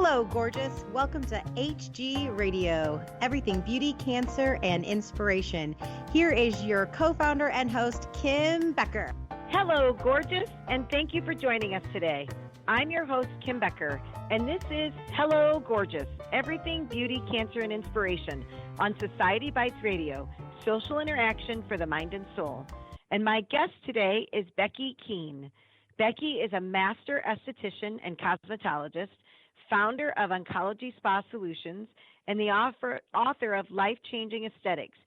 Hello, gorgeous. Welcome to HG Radio, everything beauty, cancer, and inspiration. Here is your co-founder and host, Kim Becker. Hello, gorgeous, and thank you for joining us today. I'm your host, Kim Becker, and this is Hello, Gorgeous, everything beauty, cancer, and inspiration on Society Bites Radio, social interaction for the mind and soul. And my guest today is Becky Kuehn. Becky is a master esthetician and cosmetologist, founder of Oncology Spa Solutions, and the author of Life-Changing Esthetics.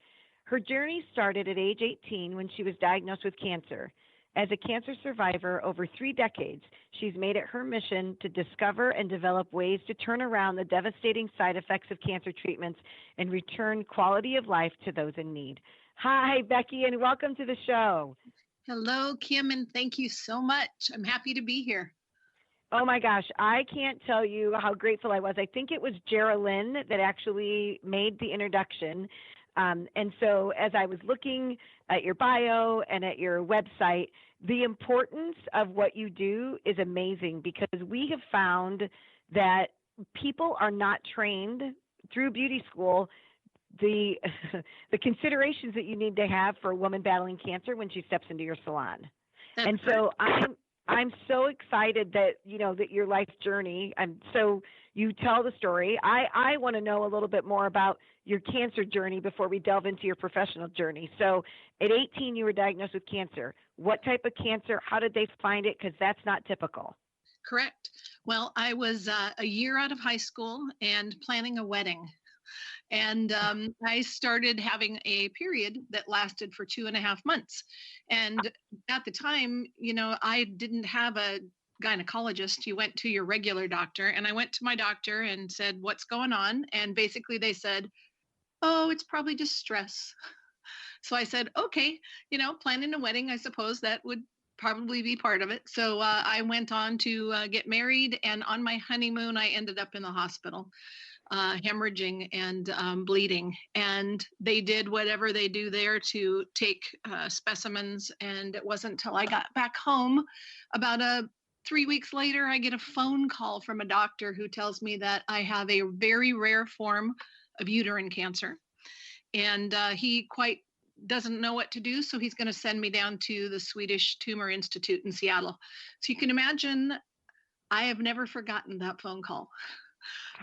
Her journey started at age 18 when she was diagnosed with cancer. As a cancer survivor over 3 decades, she's made it her mission to discover and develop ways to turn around the devastating side effects of cancer treatments and return quality of life to those in need. Hi, Becky, and welcome to the show. Hello, Kim, and thank you so much. I'm happy to be here. Oh my gosh, I can't tell you how grateful I was. I think it was Geraldine that actually made the introduction. And so as I was looking at your bio and at your website, the importance of what you do is amazing because we have found that people are not trained through beauty school the considerations that you need to have for a woman battling cancer when she steps into your salon. That's and so I'm so excited that, that your life journey, and so you tell the story. I want to know a little bit more about your cancer journey before we delve into your professional journey. So at 18, you were diagnosed with cancer. What type of cancer? How did they find it? Because that's not typical. Correct. Well, I was a year out of high school and planning a wedding. And I started having a period that lasted for 2.5 months. And at the time, I didn't have a gynecologist. You went to your regular doctor. And I went to my doctor and said, what's going on? And basically they said, oh, it's probably just stress. So I said, okay, planning a wedding, I suppose that would probably be part of it. So I went on to get married. And on my honeymoon, I ended up in the hospital. Hemorrhaging and bleeding. And they did whatever they do there to take specimens. And it wasn't until I got back home about 3 weeks later, I get a phone call from a doctor who tells me that I have a very rare form of uterine cancer. And he quite doesn't know what to do. So he's going to send me down to the Swedish Tumor Institute in Seattle. So you can imagine, I have never forgotten that phone call.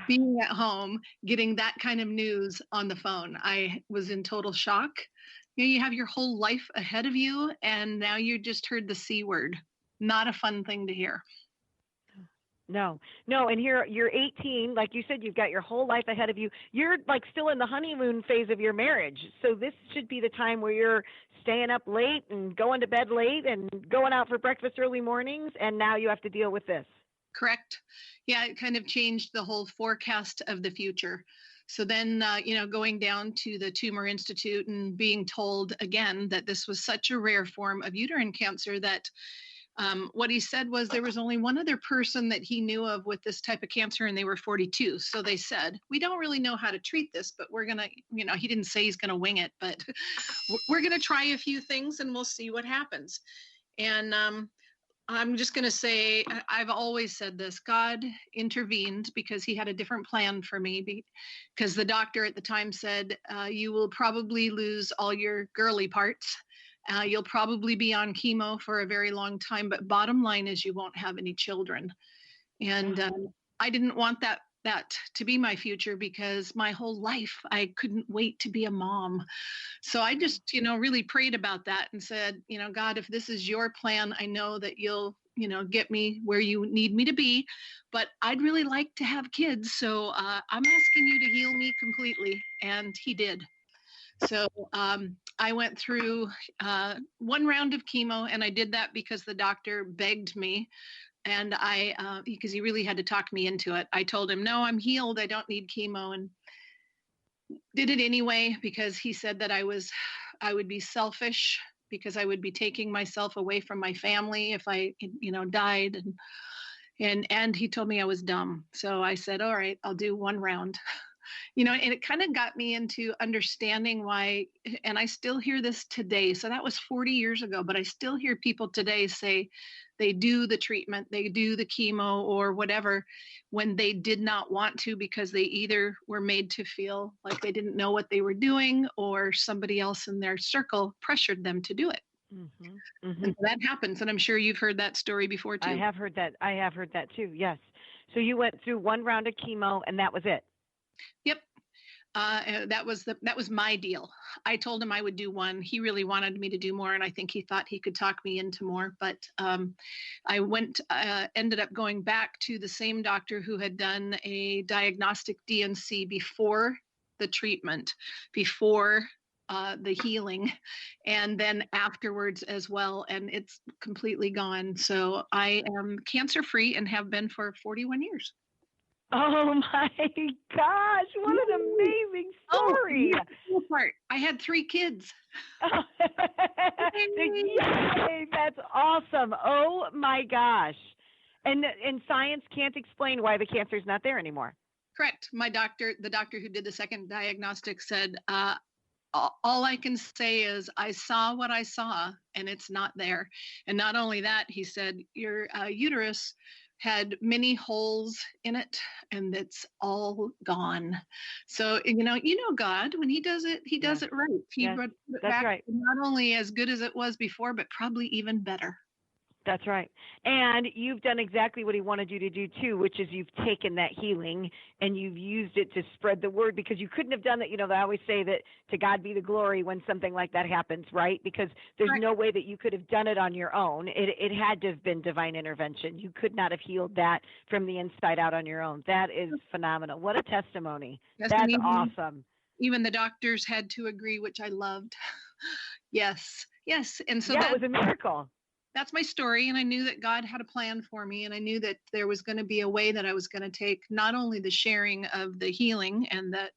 Being at home, getting that kind of news on the phone, I was in total shock. You have your whole life ahead of you, and now you just heard the C word. Not a fun thing to hear. No. And here you're 18, like you said, you've got your whole life ahead of you. You're like still in the honeymoon phase of your marriage. So this should be the time where you're staying up late and going to bed late and going out for breakfast early mornings. And now you have to deal with this. Correct. Yeah, it kind of changed the whole forecast of the future. So then, going down to the Tumor Institute and being told again that this was such a rare form of uterine cancer that what he said was there was only one other person that he knew of with this type of cancer, and they were 42. So they said, we don't really know how to treat this, but we're going to, he didn't say he's going to wing it, but we're going to try a few things and we'll see what happens. And I'm just going to say, I've always said this, God intervened because he had a different plan for me, because the doctor at the time said, you will probably lose all your girly parts. You'll probably be on chemo for a very long time, but bottom line is you won't have any children. And I didn't want that to be my future because my whole life I couldn't wait to be a mom. So I just, really prayed about that and said, God, if this is your plan, I know that you'll, get me where you need me to be, but I'd really like to have kids. So I'm asking you to heal me completely. And he did. So I went through 1 round of chemo, and I did that because the doctor begged me. And because he really had to talk me into it. I told him, no, I'm healed. I don't need chemo, and did it anyway because he said that I would be selfish because I would be taking myself away from my family if I, died. And he told me I was dumb. So I said, all right, I'll do 1 round. And it kind of got me into understanding why, and I still hear this today. So that was 40 years ago, but I still hear people today say they do the treatment, they do the chemo or whatever when they did not want to because they either were made to feel like they didn't know what they were doing or somebody else in their circle pressured them to do it. Mm-hmm. Mm-hmm. And so that happens. And I'm sure you've heard that story before too. I have heard that too. Yes. So you went through one round of chemo and that was it. Yep. That was my deal. I told him I would do one. He really wanted me to do more, and I think he thought he could talk me into more. But I ended up going back to the same doctor who had done a diagnostic DNC before the treatment, before the healing, and then afterwards as well. And it's completely gone. So I am cancer-free and have been for 41 years. Oh my gosh, what an amazing story. I had 3 kids. Yay, that's awesome. Oh my gosh. And science can't explain why the cancer is not there anymore. Correct. The doctor who did the second diagnostic said, all I can say is I saw what I saw and it's not there. And not only that, he said, your uterus had many holes in it and it's all gone. So, God, when he does it, he does it right. He brought it back right. Not only as good as it was before, but probably even better. That's right. And you've done exactly what he wanted you to do too, which is you've taken that healing and you've used it to spread the word, because you couldn't have done that. I always say that to God be the glory when something like that happens, right? Because there's no way that you could have done it on your own. It had to have been divine intervention. You could not have healed that from the inside out on your own. That is phenomenal. What a testimony. Yes, that's awesome. Even the doctors had to agree, which I loved. Yes. And so that was a miracle. That's my story. And I knew that God had a plan for me. And I knew that there was going to be a way that I was going to take not only the sharing of the healing and that,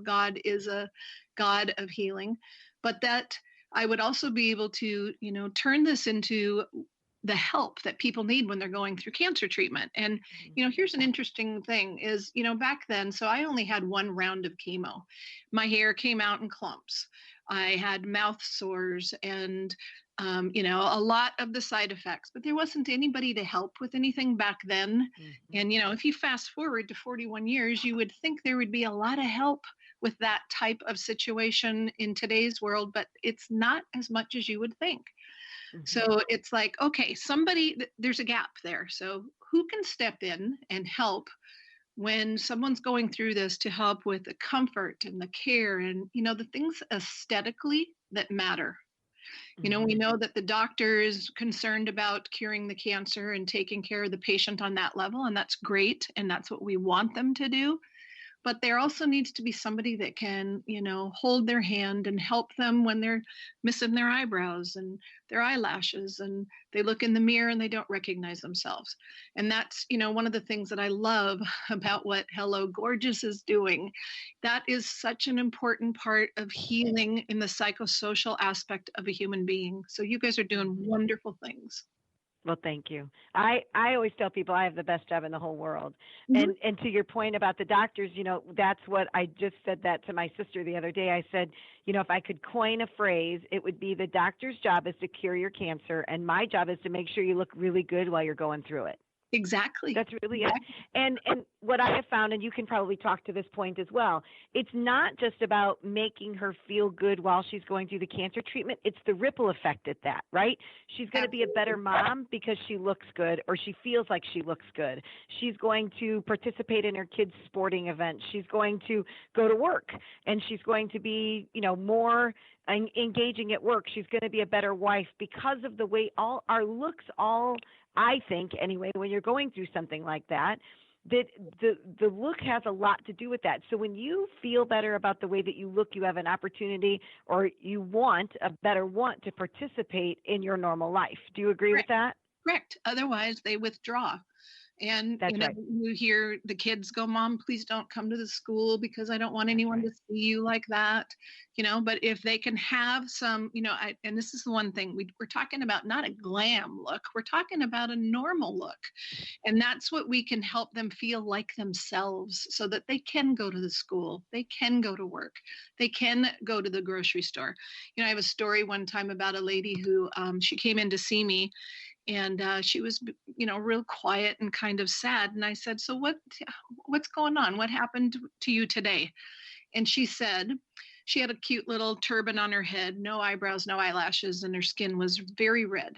God is a God of healing, but that I would also be able to, turn this into the help that people need when they're going through cancer treatment. And, here's an interesting thing is, back then, so I only had one round of chemo. My hair came out in clumps. I had mouth sores and a lot of the side effects, but there wasn't anybody to help with anything back then. Mm-hmm. And, if you fast forward to 41 years, you would think there would be a lot of help with that type of situation in today's world, but it's not as much as you would think. Mm-hmm. So it's like, okay, there's a gap there. So who can step in and help when someone's going through this to help with the comfort and the care and, the things aesthetically that matter. We know that the doctor is concerned about curing the cancer and taking care of the patient on that level, and that's great, and that's what we want them to do. But there also needs to be somebody that can, hold their hand and help them when they're missing their eyebrows and their eyelashes and they look in the mirror and they don't recognize themselves. And that's, one of the things that I love about what Hello Gorgeous is doing. That is such an important part of healing in the psychosocial aspect of a human being. So you guys are doing wonderful things. Well, thank you. I always tell people I have the best job in the whole world. Mm-hmm. And to your point about the doctors, that's what I just said that to my sister the other day. I said, if I could coin a phrase, it would be the doctor's job is to cure your cancer, and my job is to make sure you look really good while you're going through it. Exactly. That's really it. And what I have found, and you can probably talk to this point as well, it's not just about making her feel good while she's going through the cancer treatment. It's the ripple effect at that, right? She's going to be a better mom because she looks good, or she feels like she looks good. She's going to participate in her kids' sporting events. She's going to go to work, and she's going to be, more engaging at work. She's going to be a better wife because of the way all our looks I think anyway, when you're going through something like that, that the look has a lot to do with that. So when you feel better about the way that you look, you have an opportunity, or you want to participate in your normal life. Do you agree with that? Correct. Otherwise, they withdraw. And That's right. you hear the kids go, Mom, please don't come to the school because I don't want anyone to see you like that. But if they can have some, and this is the one thing we're talking about, not a glam look, we're talking about a normal look. And that's what we can help them feel like themselves so that they can go to the school, they can go to work, they can go to the grocery store. I have a story one time about a lady who she came in to see me, and she was real quiet and kind of sad, and I said, so what's going on? What happened to you today? And she said she had a cute little turban on her head, no eyebrows, no eyelashes, and her skin was very red,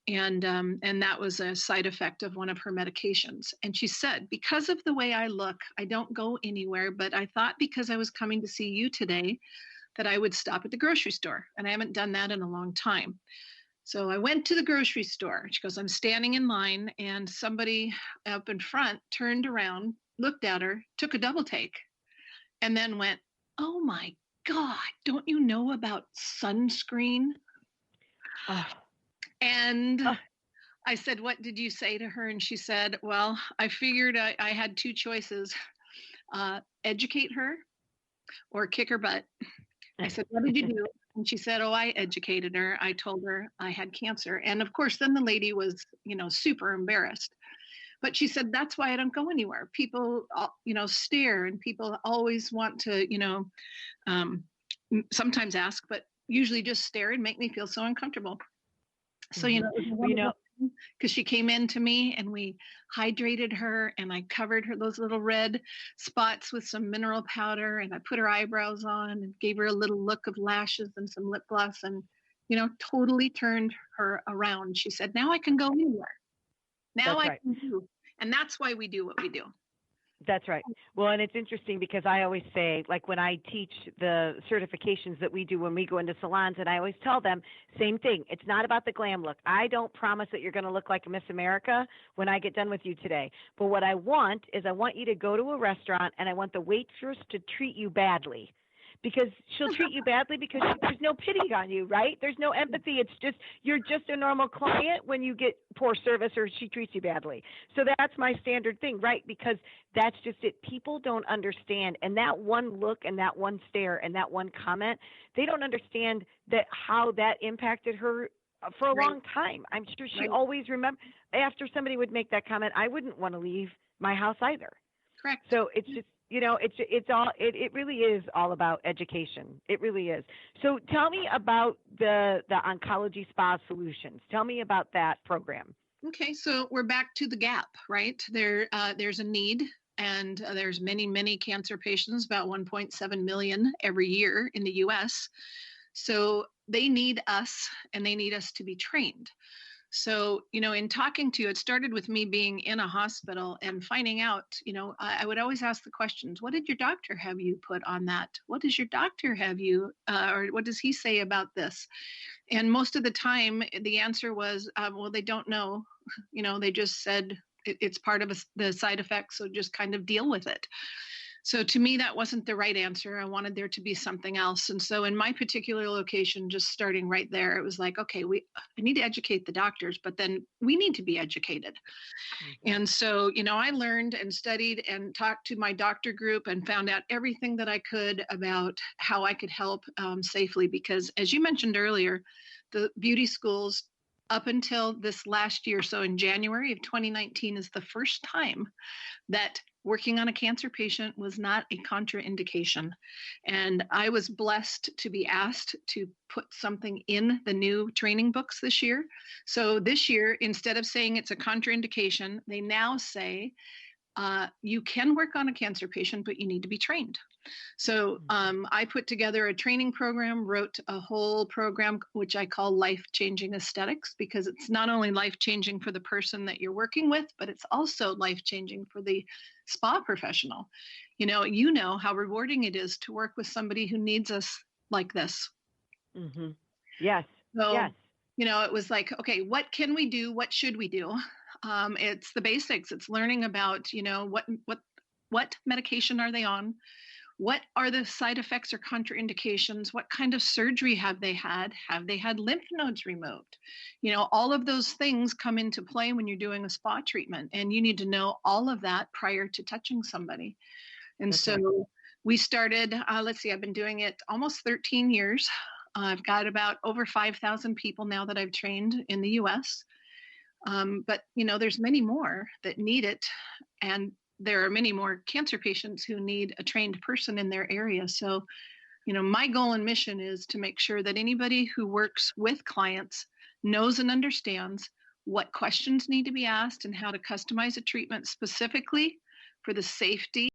and that was a side effect of one of her medications. And she said, because of the way I look, I don't go anywhere, but I thought because I was coming to see you today that I would stop at the grocery store, and I haven't done that in a long time. So I went to the grocery store. She goes, I'm standing in line, and somebody up in front turned around, looked at her, took a double take, and then went, oh my God, don't you know about sunscreen? And I said, what did you say to her? And she said, well, I figured I had two choices, educate her or kick her butt. I said, what did you do? And she said, oh, I educated her. I told her I had cancer. And of course, then the lady was, super embarrassed. But she said, that's why I don't go anywhere. People, stare, and people always want to, sometimes ask, but usually just stare and make me feel so uncomfortable. So, because she came in to me and we hydrated her, and I covered her those little red spots with some mineral powder, and I put her eyebrows on and gave her a little look of lashes and some lip gloss, and totally turned her around. She said, now I can go anywhere. Now I can do. And that's why we do what we do. That's right. Well, and it's interesting because I always say, like when I teach the certifications that we do when we go into salons, and I always tell them, same thing. It's not about the glam look. I don't promise that you're going to look like Miss America when I get done with you today. But what I want is I want you to go to a restaurant, and I want the waitress to treat you badly. Because she'll treat you badly because there's no pity on you, right? There's no empathy. It's just, you're just a normal client when you get poor service or she treats you badly. So that's my standard thing, right? Because that's just it. People don't understand. And that one look and that one stare and that one comment, they don't understand that how that impacted her for a long time. I'm sure she always remembers. After somebody would make that comment, I wouldn't want to leave my house either. Correct. So it's just, it really is all about education. It really is. So tell me about the Oncology Spa Solutions. Tell me about that program. Okay, so we're back to the gap, right? There's a need, and there's many cancer patients, about 1.7 million every year in the U.S. So they need us, and they need us to be trained. So, in talking to you, it started with me being in a hospital and finding out, I would always ask the questions, what did your doctor have you put on that? What does your doctor have you, or what does he say about this? And most of the time, the answer was, well, they don't know. They just said it's part of the side effects, so just kind of deal with it. So to me, that wasn't the right answer. I wanted there to be something else. And so in my particular location, just starting right there, it was like, okay, I need to educate the doctors, but then we need to be educated. Mm-hmm. And so, I learned and studied and talked to my doctor group and found out everything that I could about how I could help safely. Because as you mentioned earlier, the beauty schools up until this last year, so in January of 2019 is the first time that working on a cancer patient was not a contraindication. And I was blessed to be asked to put something in the new training books this year. So this year, instead of saying it's a contraindication, they now say, you can work on a cancer patient, but you need to be trained. So I put together a training program, wrote a whole program, which I call Life-Changing Aesthetics, because it's not only life-changing for the person that you're working with, but it's also life-changing for the spa professional. You know how rewarding it is to work with somebody who needs us like this. Mm-hmm. Yes. So, yes. It was like, okay, what can we do? What should we do? It's the basics. It's learning about, what medication are they on? What are the side effects or contraindications? What kind of surgery have they had? Have they had lymph nodes removed? All of those things come into play when you're doing a spa treatment, and you need to know all of that prior to touching somebody. And Okay. so we started, let's see, I've been doing it almost 13 years. I've got about over 5,000 people now that I've trained in the US. But there's many more that need it, and there are many more cancer patients who need a trained person in their area. So, my goal and mission is to make sure that anybody who works with clients knows and understands what questions need to be asked and how to customize a treatment specifically for the safety